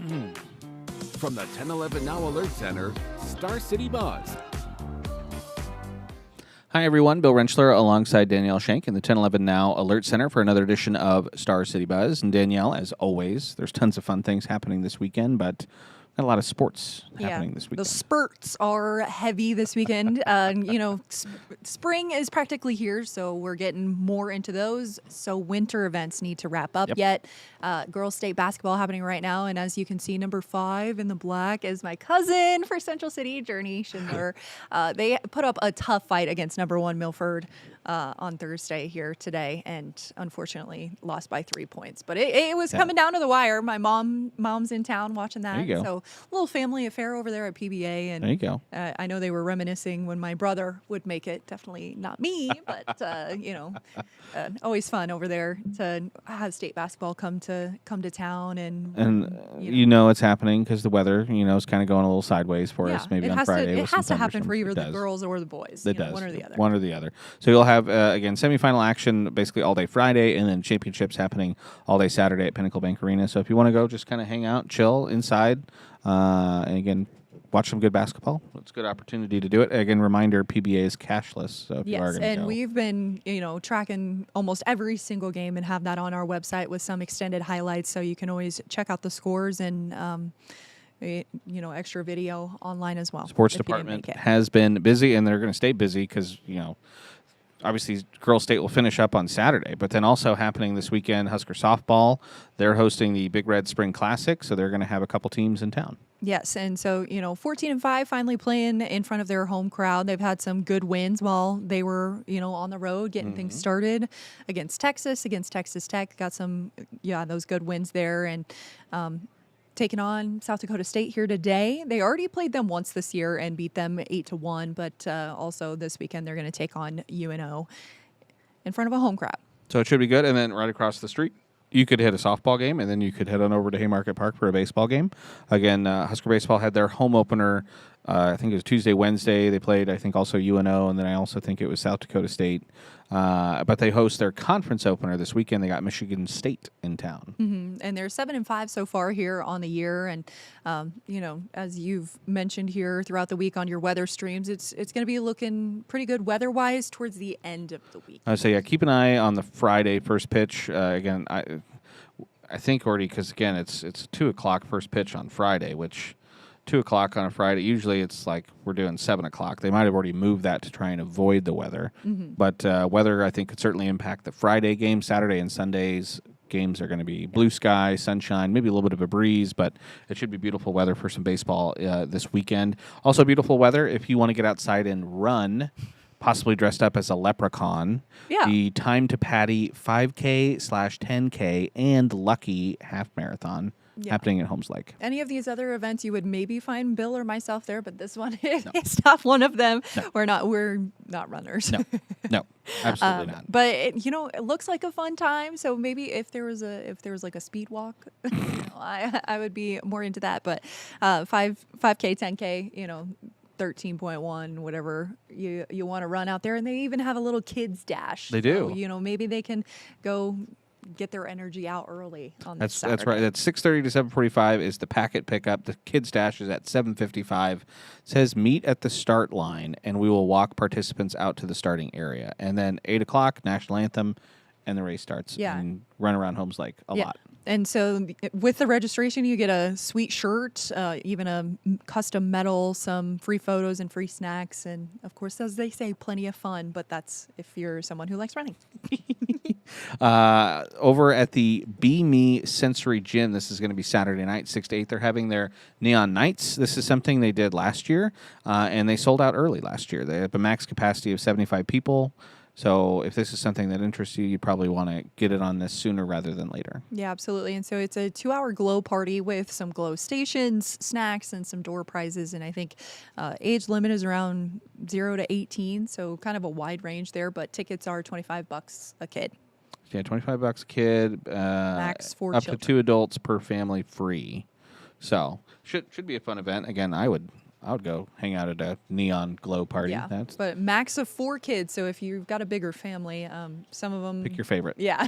From the 1011 Now Alert Center, Star City Buzz. Hi, everyone. Bill Rentschler alongside Danielle Shank in the 1011 Now Alert Center for another edition of Star City Buzz. And Danielle, as always, there's tons of fun things happening this weekend, but got a lot of sports happening this weekend. The spurts are heavy this weekend. Spring is practically here, so we're getting more into those. So winter events need to wrap up yet. Girls state basketball happening right now, and as you can see, number 5 in the black is my cousin for Central City, Journey Schindler. They put up a tough fight against number 1 Milford on Thursday here today, and unfortunately lost by 3 points. But it was coming down to the wire. My mom's in town watching that. There you go. So little family affair over there at PBA. And There you go. I know they were reminiscing when my brother would make it. Definitely not me, but always fun over there to have state basketball come to town And you know it's happening because the weather, is kind of going a little sideways for us. Maybe on Friday. It has to happen for It either the does. girls or the boys. It does. One or the other. One or the other. So you'll have, again, semifinal action basically all day Friday, and then championships happening all day Saturday at Pinnacle Bank Arena. So if you want to go, just kind of hang out, chill inside, and again, watch some good basketball. It's a good opportunity to do it. Again, reminder, PBA is cashless. So if you are going to and go. we've been, tracking almost every single game and have that on our website with some extended highlights. So you can always check out the scores and, extra video online as well. Sports if you didn't department make it. has been busy, and they're going to stay busy because, obviously, Girls State will finish up on Saturday, but then also happening this weekend, Husker softball. They're hosting the Big Red Spring Classic, so they're going to have a couple teams in town. Yes, and so 14-5 finally playing in front of their home crowd. They've had some good wins while they were on the road getting things started against Texas, against Texas Tech. Got some those good wins there, and taking on South Dakota State here today. They already played them once this year and beat them 8-1, but also this weekend they're going to take on UNO in front of a home crowd. So it should be good. And then right across the street, you could hit a softball game, and then you could head on over to Haymarket Park for a baseball game. Again, Husker Baseball had their home opener, I think it was Tuesday, Wednesday. They played, I think, also UNO, and then I also think it was South Dakota State. But they host their conference opener this weekend. They got Michigan State in town. Mm-hmm. And they're 7-5 so far here on the year. And, as you've mentioned here throughout the week on your weather streams, it's going to be looking pretty good weather-wise towards the end of the week. So, keep an eye on the Friday first pitch. Again, I think already because, again, it's 2 o'clock first pitch on Friday, which 2 o'clock on a Friday, usually it's like we're doing 7 o'clock. They might have already moved that to try and avoid the weather. Mm-hmm. But weather, I think, could certainly impact the Friday game. Saturday and Sunday's games are going to be blue sky, sunshine, maybe a little bit of a breeze, but it should be beautiful weather for some baseball this weekend. Also beautiful weather if you want to get outside and run, possibly dressed up as a leprechaun. Yeah. The Time to Patty 5K/10K and Lucky half marathon happening at Holmes Lake. Any of these other events, you would maybe find Bill or myself there, but this one is not one of them. No. We're not runners. No, absolutely not. But it looks like a fun time. So maybe if there was like a speed walk, I would be more into that. But 5K, 10K, 13.1, whatever you want to run out there, and they even have a little kids dash. They do. So, maybe they can go get their energy out early on this Saturday. That's right. That's 6:30 to 7:45 is the packet pickup. The kids dash is at 7:55. It says meet at the start line, and we will walk participants out to the starting area. And then 8 o'clock, national anthem, and the race starts. Yeah. And run around Holmes Lake a lot. And so with the registration, you get a sweet shirt, even a custom medal, some free photos and free snacks. And, of course, as they say, plenty of fun. But that's if you're someone who likes running. Over at the Be Me Sensory Gym, this is going to be Saturday night, 6 to 8. They're having their Neon Nights. This is something they did last year, and they sold out early last year. They have a max capacity of 75 people. So if this is something that interests you, you probably want to get it on this sooner rather than later. Yeah, absolutely. And so it's a 2-hour glow party with some glow stations, snacks, and some door prizes. And I think age limit is around 0 to 18, so kind of a wide range there. But tickets are $25 a kid. Yeah, $25 a kid. Max 4 up children. to 2 adults per family free. So should be a fun event. Again, I would go hang out at a neon glow party. Yeah, but max of 4 kids. So if you've got a bigger family, some of them Pick your favorite. Yeah,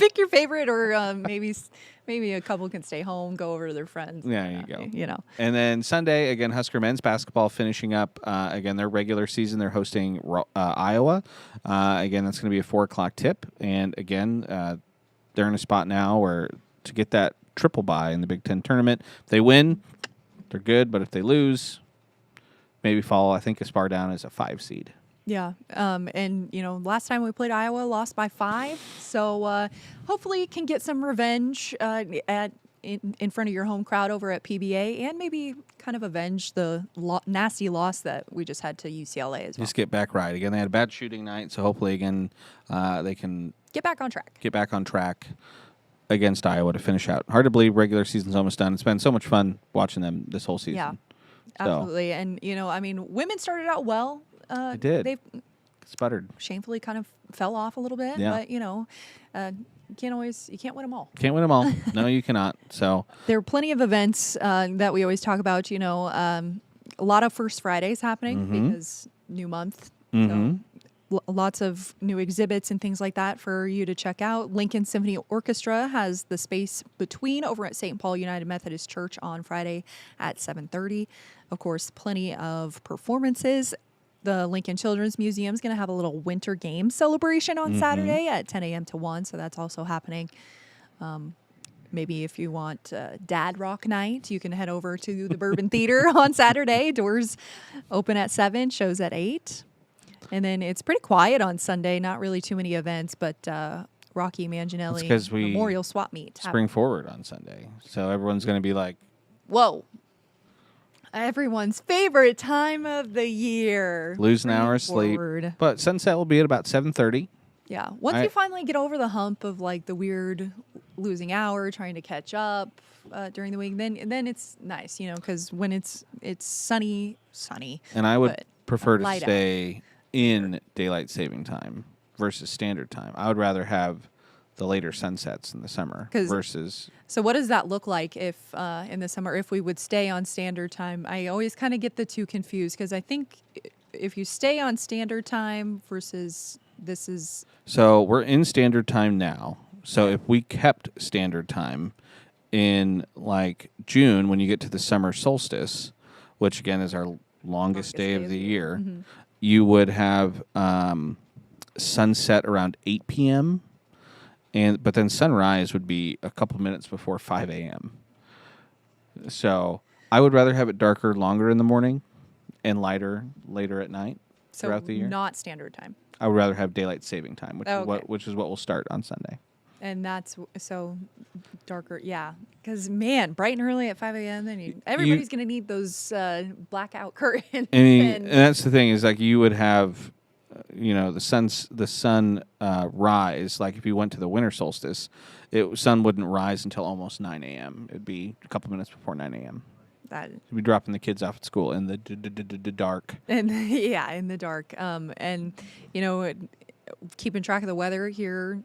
pick your favorite, or maybe a couple can stay home, go over to their friends. Yeah, there you go. You know. And then Sunday, again, Husker men's basketball finishing up, again, their regular season. They're hosting Iowa. Again, that's going to be a 4 o'clock tip. And again, they're in a spot now where to get that triple bye in the Big Ten tournament. If they win, they're good. But if they lose, maybe fall, I think, as far down as a 5 seed. Yeah. And, last time we played Iowa, lost by 5. So hopefully can get some revenge in front of your home crowd over at PBA, and maybe kind of avenge the nasty loss that we just had to UCLA as well. Just get back right. Again, they had a bad shooting night, so hopefully, again, they can Get back on track against Iowa to finish out. Hard to believe regular season's almost done. It's been so much fun watching them this whole season. Yeah, absolutely. And, women started out well. They did. They've sputtered. shamefully kind of fell off a little bit. Yeah. But, you can't win them all. Can't win them all. No, you cannot. So There are plenty of events that we always talk about. A lot of First Fridays happening because new month. So lots of new exhibits and things like that for you to check out. Lincoln Symphony Orchestra has the space between over at St. Paul United Methodist Church on Friday at 7:30. Of course, plenty of performances. The Lincoln Children's Museum is going to have a little winter game celebration on Saturday at 10 a.m. to 1, so that's also happening. Maybe if you want Dad Rock Night, you can head over to the Bourbon Theater on Saturday. Doors open at 7, shows at 8. And then it's pretty quiet on Sunday, not really too many events, but Rocky Manginelli Memorial Swap Meet. Spring forward on Sunday. So everyone's going to be like, whoa. Everyone's favorite time of the year. lose an hour of sleep. But sunset will be at about 7:30. Yeah. Once you finally get over the hump of like the weird losing hour, trying to catch up during the week, then it's nice, because when it's sunny. And I would but prefer to light out. stay in daylight saving time versus standard time. I would rather have the later sunsets in the summer versus. So what does that look like if in the summer, if we would stay on standard time? I always kind of get the two confused because I think if you stay on standard time versus this is. So we're in standard time now. So if we kept standard time in like June, when you get to the summer solstice, which again is our longest day of the year, you would have sunset around 8 p.m. But then sunrise would be a couple minutes before 5 a.m. So I would rather have it darker longer in the morning and lighter later at night throughout the year. Not standard time. I would rather have daylight saving time, which is what will start on Sunday. And that's so darker, yeah. Because, man, bright and early at 5 a.m., then everybody's going to need those blackout curtains. And that's the thing is, like, you would have, the sun rise. Like, if you went to the winter solstice, sun wouldn't rise until almost 9 a.m. It'd be a couple minutes before 9 a.m. You'd be dropping the kids off at school in the dark. And in the dark. And, keeping track of the weather here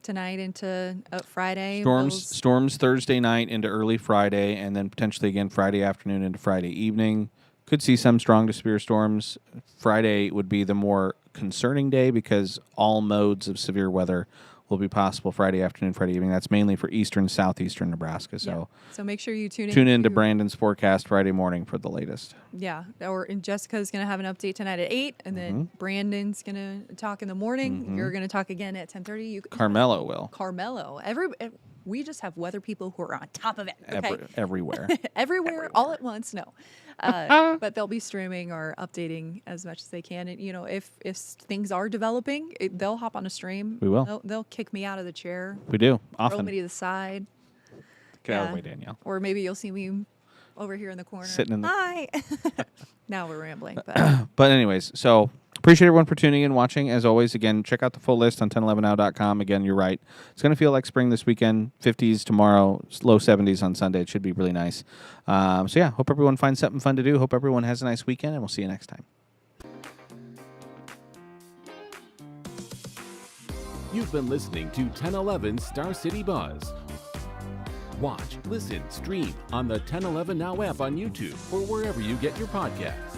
tonight into Friday. Storms Thursday night into early Friday, and then potentially again Friday afternoon into Friday evening. Could see some strong to severe storms. Friday would be the more concerning day because all modes of severe weather will be possible Friday afternoon, Friday evening. That's mainly for eastern, southeastern Nebraska. So make sure you tune in to Brandon's forecast Friday morning for the latest. Yeah, and Jessica's going to have an update tonight at 8, and then Brandon's going to talk in the morning. You're going to talk again at 10:30. Carmelo will. We just have weather people who are on top of it. Okay? Everywhere. Everywhere, all at once. No. But they'll be streaming or updating as much as they can. And, if things are developing, they'll hop on a stream. We will. They'll kick me out of the chair. We do. Often. Throw me to the side. Get out of the way, Danielle. Or maybe you'll see me over here in the corner. Sitting in the... Hi. Now we're rambling. But anyways, so appreciate everyone for tuning in, watching. As always, again, check out the full list on 1011now.com. Again, you're right. It's going to feel like spring this weekend. 50s tomorrow, low 70s on Sunday. It should be really nice. Hope everyone finds something fun to do. Hope everyone has a nice weekend, and we'll see you next time. You've been listening to 1011 Star City Buzz. Watch, listen, stream on the 1011 Now app on YouTube or wherever you get your podcasts.